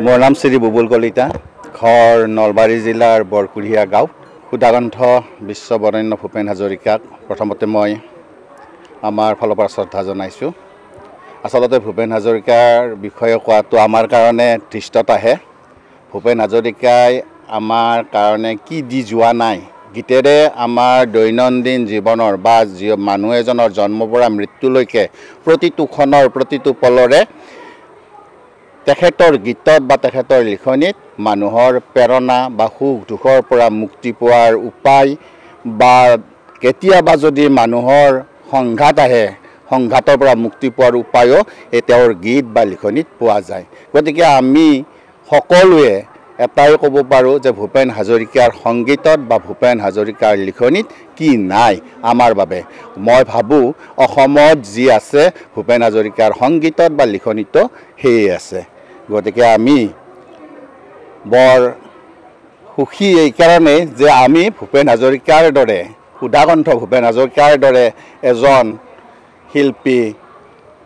মোৰ নাম শ্ৰী বুবুল কলিতা, ঘৰ নলবাৰী জিলাৰ বৰকুঢ়িয়া গাঁও। সুধাকণ্ঠ বিশ্ব বৰেণ্য ভূপেন হাজৰিকাক প্ৰথমতে মই আমাৰ ফালৰ পৰা শ্ৰদ্ধা জনাইছোঁ। আচলতে ভূপেন হাজৰিকাৰ বিষয়ে কোৱাটো আমাৰ কাৰণে ধৃষ্টতাহে। ভূপেন হাজৰিকাই আমাৰ কাৰণে কি দি যোৱা নাই, গীতেৰে আমাৰ দৈনন্দিন জীৱনৰ বা মানুহ এজনৰ জন্মৰ পৰা মৃত্যুলৈকে প্ৰতিটো ক্ষণৰ প্ৰতিটো পলৰে তেখেতৰ গীতত বা তেখেতৰ লিখনিত মানুহৰ প্ৰেৰণা বা সুখ দুখৰ পৰা মুক্তি পোৱাৰ উপায় বা কেতিয়াবা যদি মানুহৰ সংঘাত আহে, সংঘাতৰ পৰা মুক্তি পোৱাৰ উপায়ো এই তেওঁৰ গীত বা লিখনিত পোৱা যায়। গতিকে আমি সকলোৱে এটাই ক'ব পাৰোঁ যে ভূপেন হাজৰিকাৰ সংগীতত বা ভূপেন হাজৰিকাৰ লিখনিত কি নাই আমাৰ বাবে। মই ভাবোঁ অসমত যি আছে ভূপেন হাজৰিকাৰ সংগীতত বা লিখনিতো সেয়ে আছে। গতিকে আমি বৰ সুখী এইকাৰণে যে আমি ভূপেন হাজৰিকাৰ দৰে, সুধাকণ্ঠ ভূপেন হাজৰিকাৰ দৰে এজন শিল্পী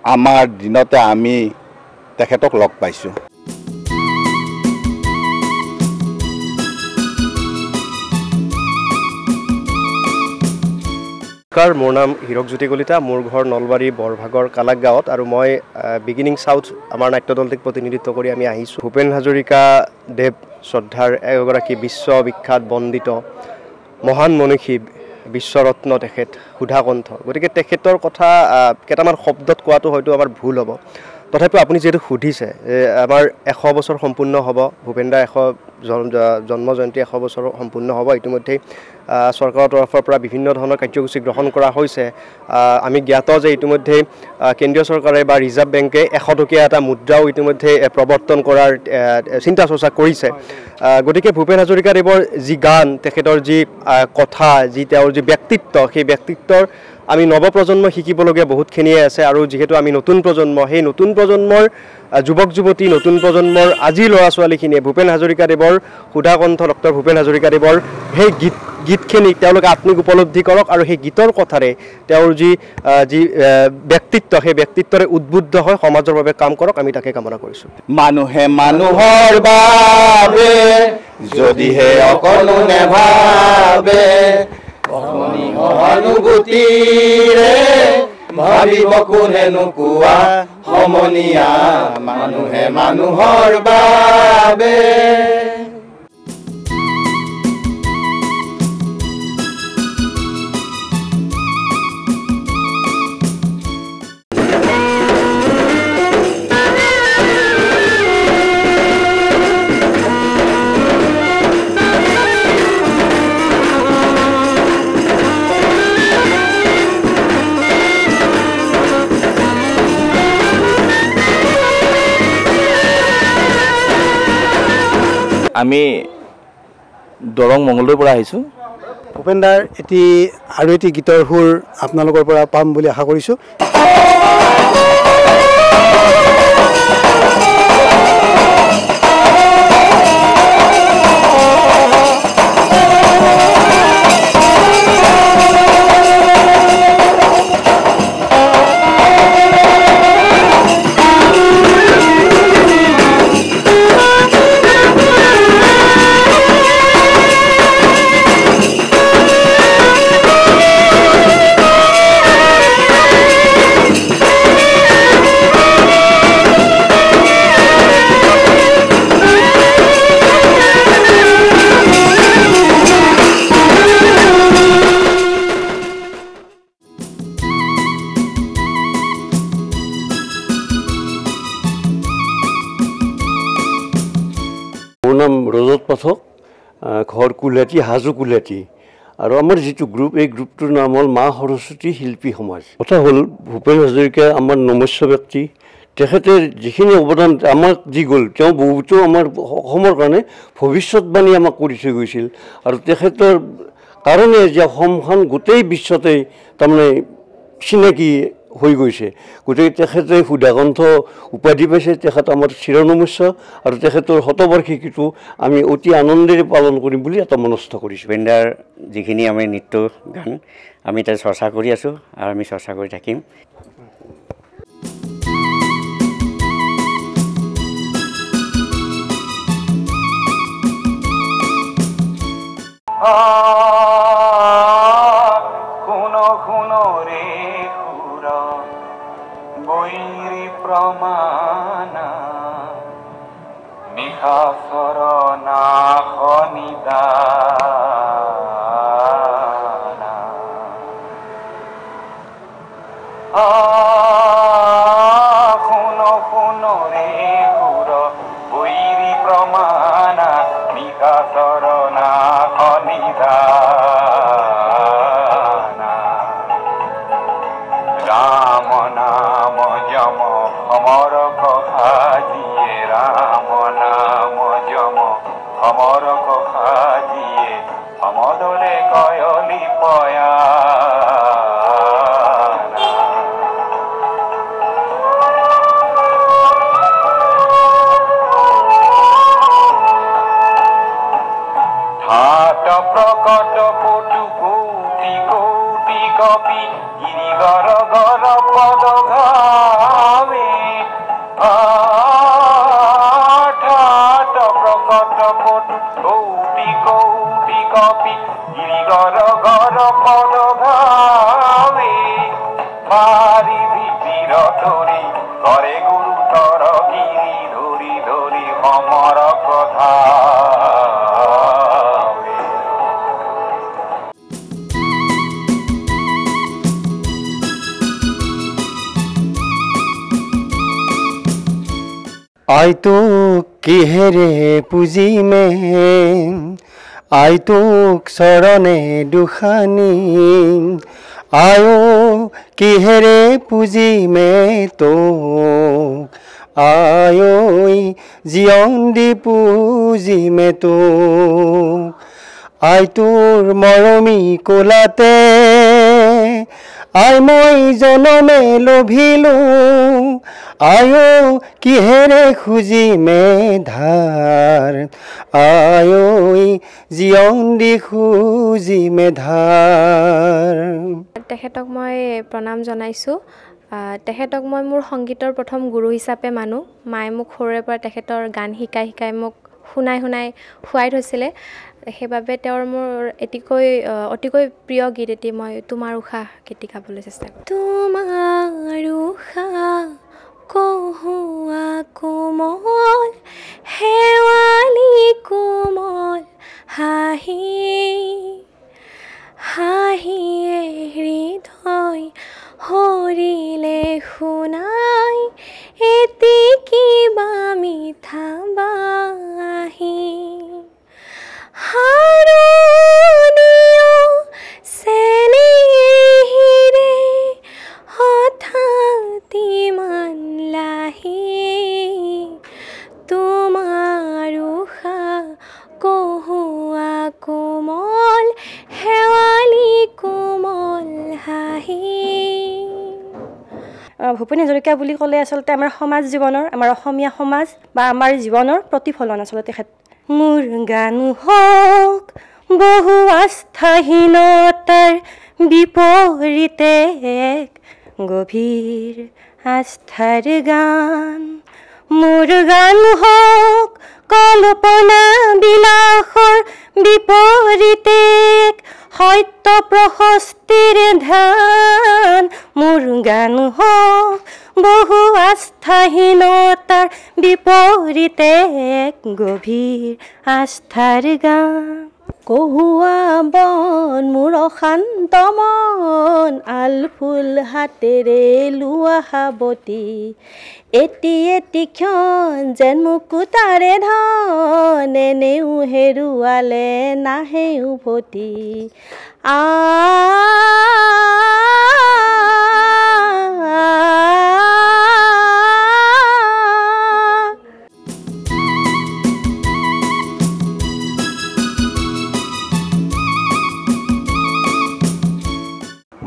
আমাৰ দিনতে আমি তেখেতক লগ পাইছোঁ। মোৰ নাম হীৰকজ্যোতি কলিতা, মোৰ ঘৰ নলবাৰী বৰভাগৰ কালাক গাঁৱত আৰু মই বিগিনিং চাউথ আমাৰ নাট্যদলটিক প্ৰতিনিধিত্ব কৰি আমি আহিছোঁ। ভূপেন হাজৰিকা দেৱ শ্ৰদ্ধাৰ এগৰাকী বিশ্ববিখ্যাত বন্দিত মহান মনীষী, বিশ্বৰত্ন তেখেত সুধাকণ্ঠ। গতিকে তেখেতৰ কথা কেইটামান শব্দত কোৱাটো হয়তো আমাৰ ভুল হ'ব। তথাপিও আপুনি যিহেতু সুধিছে যে আমাৰ 100 বছৰ সম্পূৰ্ণ হ'ব, ভূপেন দাৰ জন্ম জয়ন্তী 100 বছৰ সম্পূৰ্ণ হ'ব। ইতিমধ্যেই চৰকাৰৰ তৰফৰ পৰা বিভিন্ন ধৰণৰ কাৰ্যসূচী গ্ৰহণ কৰা হৈছে। আমি জ্ঞাত যে ইতিমধ্যেই কেন্দ্ৰীয় চৰকাৰে বা ৰিজাৰ্ভ বেংকে 100 টকীয়া এটা মুদ্ৰাও ইতিমধ্যে প্ৰৱৰ্তন কৰাৰ চিন্তা চৰ্চা কৰিছে। গতিকে ভূপেন হাজৰিকাদেৱৰ যি গান, তেখেতৰ যি কথা, যি তেওঁৰ যি ব্যক্তিত্ব, সেই ব্যক্তিত্বৰ আমি নৱপ্ৰজন্মই শিকিবলগীয়া বহুতখিনিয়ে আছে। আৰু যিহেতু আমি নতুন প্ৰজন্ম, সেই নতুন প্ৰজন্মৰ যুৱক যুৱতী, নতুন প্ৰজন্মৰ আজিৰ ল'ৰা ছোৱালীখিনিয়ে ভূপেন হাজৰিকাদেৱৰ, সুধাকণ্ঠ ডক্টৰ ভূপেন হাজৰিকাদেৱৰ সেই গীতখিনিক তেওঁলোকে আত্মিক উপলব্ধি কৰক আৰু সেই গীতৰ কথাৰে তেওঁৰ যি ব্যক্তিত্ব, সেই ব্যক্তিত্বৰে উদ্বুদ্ধ হৈ সমাজৰ বাবে কাম কৰক, আমি তাকে কামনা কৰিছোঁ। মানুহে মানুহৰ বাবে যদিহে অকণো নেভাবে, সহানুভূতিৰে ভাবিব কোনেনো কোৱা সমনীয়া, মানুহে মানুহৰ বাবে। আমি দৰং মঙলদৈৰ পৰা আহিছোঁ। ভূপেন দাৰ আৰু এটি গীতৰ সুৰ আপোনালোকৰ পৰা পাম বুলি আশা কৰিছোঁ। মোৰ নাম ৰজত পাঠক, ঘৰ কুলহাটী, হাজো কুলহাটী। আৰু আমাৰ যিটো গ্ৰুপ, এই গ্ৰুপটোৰ নাম হ'ল মা সৰস্বতী শিল্পী সমাজ। কথা হ'ল ভূপেন হাজৰিকা আমাৰ নমস্য ব্যক্তি। তেখেতে যিখিনি অৱদান আমাক দি গ'ল, তেওঁ বহুতো আমাৰ অসমৰ কাৰণে ভৱিষ্যতবাণী আমাক কৰি থৈ গৈছিল। আৰু তেখেতৰ কাৰণে যে অসমখন গোটেই বিশ্বতেই তাৰমানে চিনাকি হৈ গৈছে। গতিকে তেখেতে সুধাকণ্ঠ উপাধি পাইছে, তেখেত আমাৰ চিৰনমস্য আৰু তেখেতৰ শতবাৰ্ষিকীটো আমি অতি আনন্দেৰে পালন কৰিম বুলি এটা মনস্থ কৰিছোঁ। ভূপেন দাৰ যিখিনি আমি নৃত্য গান আমি তাত চৰ্চা কৰি আছোঁ আৰু আমি চৰ্চা কৰি থাকিম। শুনো শুনো ৰে সুৰ বৈৰী প্ৰমাণা নিশা চৰণা শনিদানা শুনো শুনো ৰে সুৰ বৈৰী প্ৰমাণা নিশা চৰণা শনিদানা ৰাম নাম যম সমৰ সাজিয়ে ৰাম নাম যম সমৰ সাজিয়ে সমদলে কয়লি পয়া প্রকট পটু কোটি কোটি কপি গিরি গর গর পদ ঘাবে ঠাট প্রকট পটু কোটি কোটি কপি গিরি গর গর পদ ঘাবে ভারি ভিতির ধরি করে গুরুতর গিরি ধরি ধরি সমর কথা আই তোক কিহেৰে পুজিমে আই তোক চৰণে দুখানি আয়ো কিহেৰে পুজিমে তোক আয়ো জীৱন দি পুজিমে তোক আই তোৰ মৰমী কোলাতে আই মই জনমে লভিলো আয়ো কিহেৰে খুজিমে ধাৰ আয়ো জীৱন দি খুজিমে ধাৰ তেখেতক মই প্ৰণাম জনাইছোঁ তেখেতক মই মোৰ সংগীতৰ প্ৰথম গুৰু হিচাপে মানো মায়ে মোক সৰুৰে পৰা তেখেতৰ গান শিকাই শিকাই মোক শুৱাই থৈছিলে সেইবাবে তেওঁৰ মোৰ অতিকৈ প্ৰিয় গীত এটি মই তোমাৰ উশাহ গীতটি গাবলৈ চেষ্টা কৰিম তোমাৰ উশাহ কহুৱা কোমল শেৱালি কোমল হাঁহি হাঁহিয়ে হৃদয় হৰিলে শুনাই এটি কিবা মিঠা বাঁহী হাৰুণিয় চেনেহিৰে হঠাৎ ইমান লাহি তোমাৰ উশাহ কহুৱা কোমল শেৱালি কোমল হাঁহি ভূপেন হাজৰিকা বুলি ক'লে আচলতে আমাৰ সমাজ জীৱনৰ আমাৰ অসমীয়া সমাজ বা আমাৰ জীৱনৰ প্ৰতিফলন আচলতে তেখেত মোৰ গান হওক বহু আস্থাহীনতাৰ বিপৰীতে এক গভীৰ আস্থাৰ গান মোৰ গান হওক কল্পনা বিলাসৰ বিপৰীতে এক সত্য প্ৰশস্তিৰ ধ্যান মোৰ গান হওক বহু আস্থাহীনতাৰ বিপৰীতে এক গভীৰ আস্থাৰ গান কহুৱা বন মোৰ অশান্ত মন আল ফুল হাতেৰে লোৱা সাৱটি এটি এটি ক্ষণ যেন মুকুতাৰে ধন এনেও হেৰুৱালে নাহে উভতি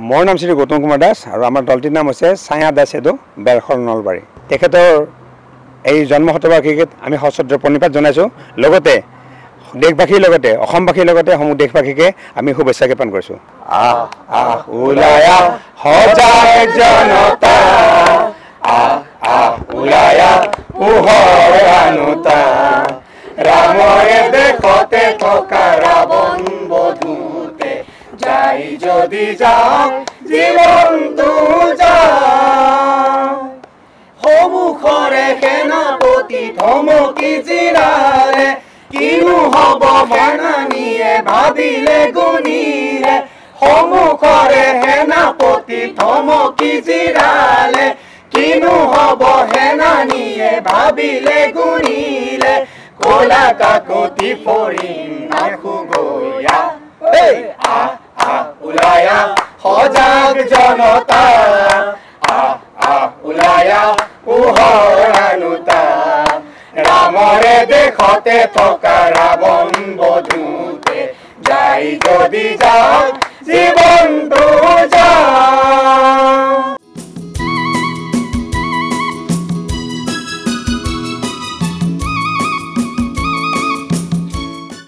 মোৰ নাম শ্ৰী গৌতম কুমাৰ দাস আৰু আমাৰ দলটিৰ নাম হৈছে ছায়া দাস এডো বেলখৰ নলবাৰী তেখেতৰ এই জন্ম শতবাৰ্ষিকীত আমি সশ্ৰদ্ধ প্ৰণিপাত জনাইছোঁ লগতে দেশবাসীৰ লগতে অসমবাসীৰ লগতে সমূহ দেশবাসীকে আমি শুভেচ্ছা জ্ঞাপন কৰিছোঁ আহ আহ ওলাই আহ সজাগ জনতা আহ আহ ওলাই আহ পোহৰ আনোতা ৰামৰে দেশতে থকা ৰাৱণ বধ যাই যদি যাওক জীৱনটো যায় সমুখৰে সেনাপতি ধমকি জিৰালে কিনো হ'ব সেনানীয়ে ভাবিলে গুণিলে সমুখৰে সেনাপতি ধমকি জিৰালে কিনো হ'ব সেনানীয়ে ভাবিলে গুণিলে ক'লা কাকতি ফৰিং নাখো গয়া ওলায়া সজাগ জনতা ওলায়া পোহৰ আনোতা ৰামৰে দেশতে থকা ৰাৱণ বধূতে যাই যদি যাওক জীৱনটো